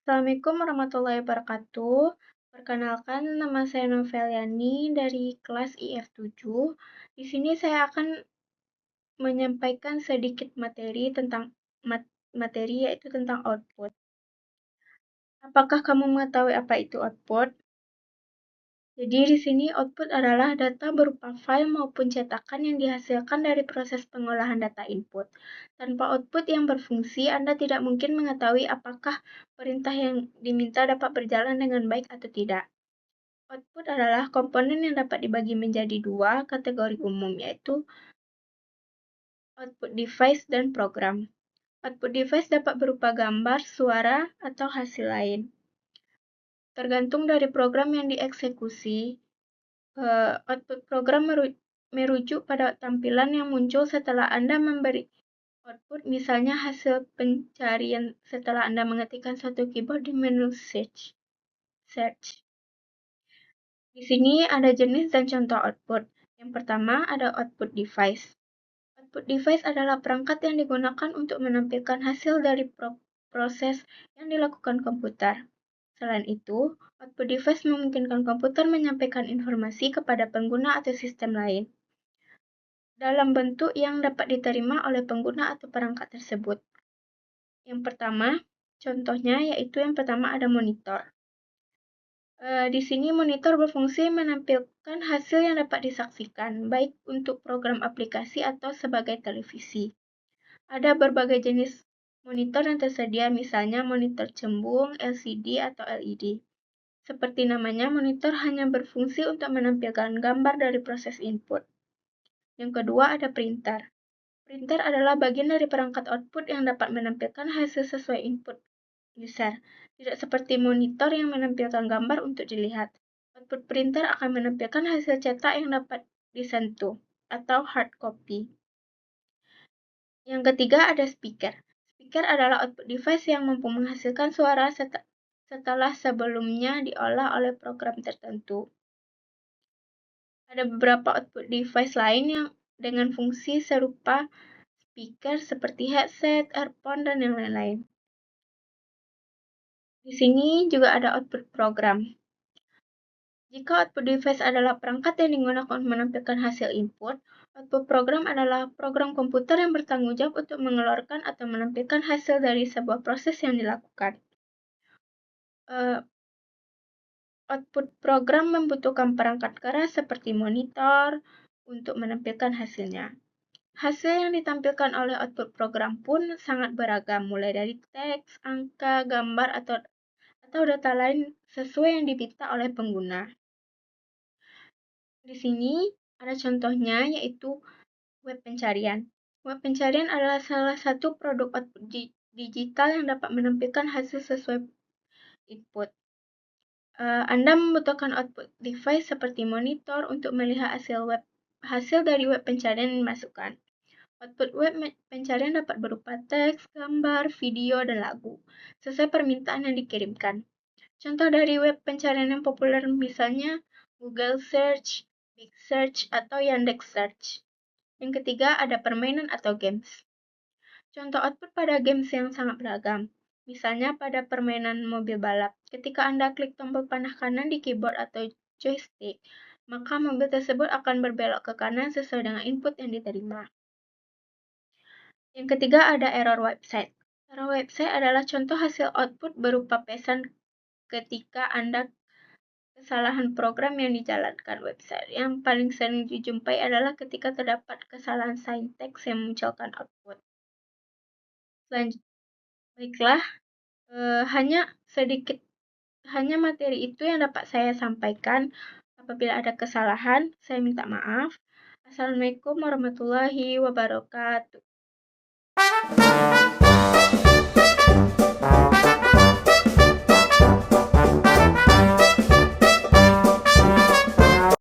Assalamualaikum warahmatullahi wabarakatuh. Perkenalkan, nama saya Noveliani dari kelas IF7. Di sini saya akan menyampaikan sedikit materi tentang materi yaitu tentang output. Apakah kamu mengetahui apa itu output? Jadi di sini output adalah data berupa file maupun cetakan yang dihasilkan dari proses pengolahan data input. Tanpa output yang berfungsi, Anda tidak mungkin mengetahui apakah perintah yang diminta dapat berjalan dengan baik atau tidak. Output adalah komponen yang dapat dibagi menjadi dua kategori umum, yaitu output device dan program. Output device dapat berupa gambar, suara, atau hasil lain. Tergantung dari program yang dieksekusi, output program merujuk pada tampilan yang muncul setelah Anda memberi output, misalnya hasil pencarian setelah Anda mengetikkan suatu keyboard di menu search. Di sini ada jenis dan contoh output. Yang pertama ada output device. Output device adalah perangkat yang digunakan untuk menampilkan hasil dari proses yang dilakukan komputer. Selain itu, output device memungkinkan komputer menyampaikan informasi kepada pengguna atau sistem lain dalam bentuk yang dapat diterima oleh pengguna atau perangkat tersebut. Yang pertama, contohnya yaitu yang pertama ada monitor. Di sini monitor berfungsi menampilkan hasil yang dapat disaksikan, baik untuk program aplikasi atau sebagai televisi. Ada berbagai jenis monitor yang tersedia, misalnya monitor cembung, LCD, atau LED. Seperti namanya, monitor hanya berfungsi untuk menampilkan gambar dari proses input. Yang kedua ada printer. Printer adalah bagian dari perangkat output yang dapat menampilkan hasil sesuai input user. Tidak seperti monitor yang menampilkan gambar untuk dilihat. Output printer akan menampilkan hasil cetak yang dapat disentuh, atau hard copy. Yang ketiga ada speaker. Speaker adalah output device yang mampu menghasilkan suara setelah sebelumnya diolah oleh program tertentu. Ada beberapa output device lain yang dengan fungsi serupa speaker seperti headset, earphone, dan yang lain-lain. Di sini juga ada output program. Jika output device adalah perangkat yang digunakan untuk menampilkan hasil input, output program adalah program komputer yang bertanggung jawab untuk mengeluarkan atau menampilkan hasil dari sebuah proses yang dilakukan. Output program membutuhkan perangkat keras seperti monitor untuk menampilkan hasilnya. Hasil yang ditampilkan oleh output program pun sangat beragam, mulai dari teks, angka, gambar, atau data lain sesuai yang diminta oleh pengguna. Di sini ada contohnya, yaitu web pencarian. Web pencarian adalah salah satu produk output digital yang dapat menampilkan hasil sesuai input. Anda membutuhkan output device seperti monitor untuk melihat hasil dari web pencarian yang dimasukkan. Output web pencarian dapat berupa teks, gambar, video, dan lagu, sesuai permintaan yang dikirimkan. Contoh dari web pencarian yang populer misalnya Google Search, Bing Search, atau Yandex Search. Yang ketiga ada permainan atau games. Contoh output pada games yang sangat beragam. Misalnya pada permainan mobil balap, ketika Anda klik tombol panah kanan di keyboard atau joystick, maka mobil tersebut akan berbelok ke kanan sesuai dengan input yang diterima. Yang ketiga ada error website. Error website adalah contoh hasil output berupa pesan ketika Anda kesalahan program yang dijalankan website. Yang paling sering dijumpai adalah ketika terdapat kesalahan syntax yang memunculkan output. Baiklah, hanya materi itu yang dapat saya sampaikan. Apabila ada kesalahan, saya minta maaf. Assalamualaikum warahmatullahi wabarakatuh.